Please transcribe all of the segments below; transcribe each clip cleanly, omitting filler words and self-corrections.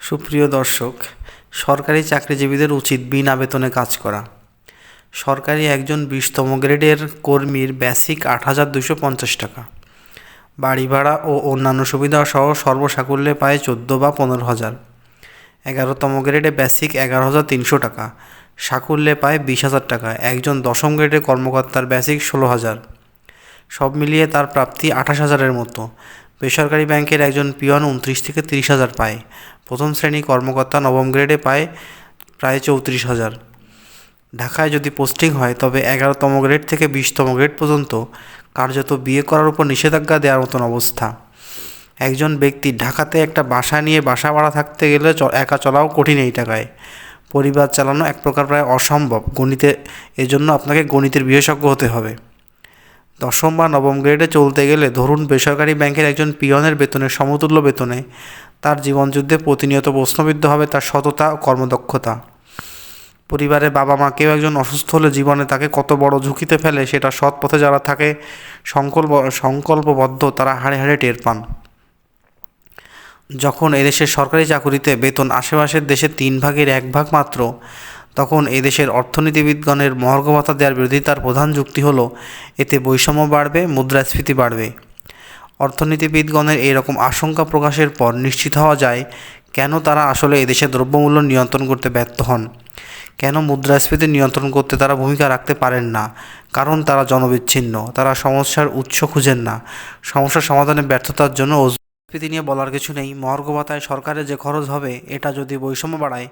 সুপ্রিয় দর্শক, সরকারি চাকরিজীবীদের উচিত বিনা বেতনে কাজ করা। সরকারি একজন 20তম গ্রেডের কর্মীর বেসিক ৮,২৫০ টাকা, বাড়ি ভাড়া ও অন্যান্য সুবিধা সহ সর্বসাকুল্যে পায় ১৪ বা ১৫,০০০। 11তম গ্রেডে বেসিক ১১,৩০০ টাকা, সাকুল্যে পায় ২০,০০০ টাকা। একজন 10ম গ্রেডের কর্মকর্তার বেসিক ১৬,০০০। সব মিলিয়ে তার প্রাপ্তি ২৮,০০০-এর মতো। বেসরকারি ব্যাংকের একজন পিয়ন ২৯ থেকে ৩০,০০০ পায়। প্রথম শ্রেণী কর্মকর্তা 9ম গ্রেডে পায় প্রায় ৩৪,০০০। ঢাকায় যদি পোস্টিং হয় তবে 11তম গ্রেড থেকে 20তম গ্রেড পর্যন্ত কার্যত বিয়ে করার উপর নিষেধাজ্ঞা দেওয়ার মতন অবস্থা। একজন ব্যক্তি ঢাকাতে একটা বাসা নিয়ে বাসা ভাড়া থাকতে গেলে একা চলাও কঠিন এই টাকায়। পরিবার চালানো এক প্রকার প্রায় অসম্ভব। এজন্য আপনাকে গণিতের বিশেষজ্ঞ হতে হবে। 10ম বা 9ম গ্রেডে চলতে গেলে ধরুন বেসরকারি ব্যাংকের একজন পিয়নের বেতনের সমতুল্য বেতনে তার জীবনযুদ্ধে প্রতিনিয়ত প্রশ্নবিদ্ধ হবে তার সততা ও কর্মদক্ষতা। পরিবারের বাবা মা কেউ একজন অসুস্থ হলে জীবনে তাকে কত বড় ঝুঁকিতে ফেলে সেটা সৎ পথে যারা থাকে সংকল্পবদ্ধ তারা হাড়ে হাড়ে টের পান। যখন এদেশের সরকারি চাকুরিতে বেতন আশেপাশের দেশের 3/1 মাত্র, তখন এদেশের অর্থনীতিবিদগণের মহার্ঘ ভাতা দেওয়ার বিরোধিতার প্রধান যুক্তি হলো এতে বৈষম্য বাড়বে, মুদ্রাস্ফীতি বাড়বে। অর্থনীতিবিদগণের এইরকম আশঙ্কা প্রকাশের পর নিশ্চিত হওয়া যায় কেন তারা আসলে এদেশের দ্রব্যমূল্য নিয়ন্ত্রণ করতে ব্যর্থ হন, কেন মুদ্রাস্ফীতি নিয়ন্ত্রণ করতে তারা ভূমিকা রাখতে পারেন না। কারণ তারা জনবিচ্ছিন্ন, তারা সমস্যার উৎস খুঁজেন না, সমস্যার সমাধানে ব্যর্থতার জন্য। মুদ্রাস্ফীতি নিয়ে বলার কিছু নেই। মহার্ঘ ভাতায় সরকারের যে খরচ হবে এটা যদি বৈষম্য বাড়ায়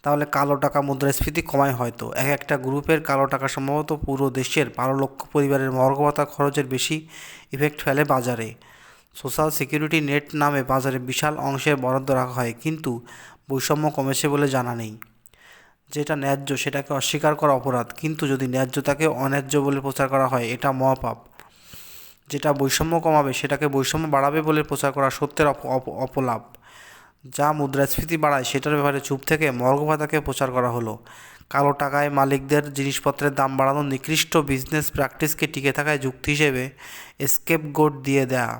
তাহলে কালো টাকা মুদ্রাস্ফীতি কমায় হয়তো। একটা গ্রুপের কালো টাকা সম্ভবত পুরো দেশের 12 লক্ষ পরিবারের মহার্ঘ ভাতা খরচের বেশি ইফেক্ট ফেলে বাজারে। সোশ্যাল সিকিউরিটি নেট নামে বাজারে বিশাল অংশের বরাদ্দ রাখা হয়, কিন্তু বৈষম্য কমেছে বলে জানা নেই। যেটা ন্যায্য সেটাকে অস্বীকার করা অপরাধ, কিন্তু যদি ন্যায্যতাকে অন্যায্য বলে প্রচার করা হয় এটা মহাপাপ। যেটা বৈষম্য কমাবে সেটাকে বৈষম্য বাড়াবে বলে প্রচার করা সত্যের অপলাপ। যা মুদ্রাস্ফীতি বাড়ায় সেটার ব্যাপারে চুপ থেকে মহার্ঘ ভাতাকে প্রচার করা হলো। কালো টাকায় মালিকদের জিনিসপত্রের দাম বাড়ানো নিকৃষ্ট বিজনেস প্র্যাকটিসকে টিকে থাকায় যুক্তি হিসেবে স্কেপগোট দিয়ে দেয়া।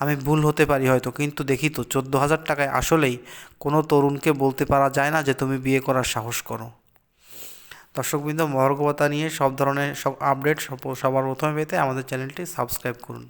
আমি ভুল হতে পারি হয়তো, কিন্তু দেখি তো 14,000 টাকায় আসলেই কোনো তরুণকে বলতে পারা যায় না যে তুমি বিয়ে করার সাহস করো। দর্শকবৃন্দ, মহার্ঘ ভাতা নিয়ে সব ধরনের আপডেট সবার প্রথমে পেতে আমাদের চ্যানেলটি সাবস্ক্রাইব করুন।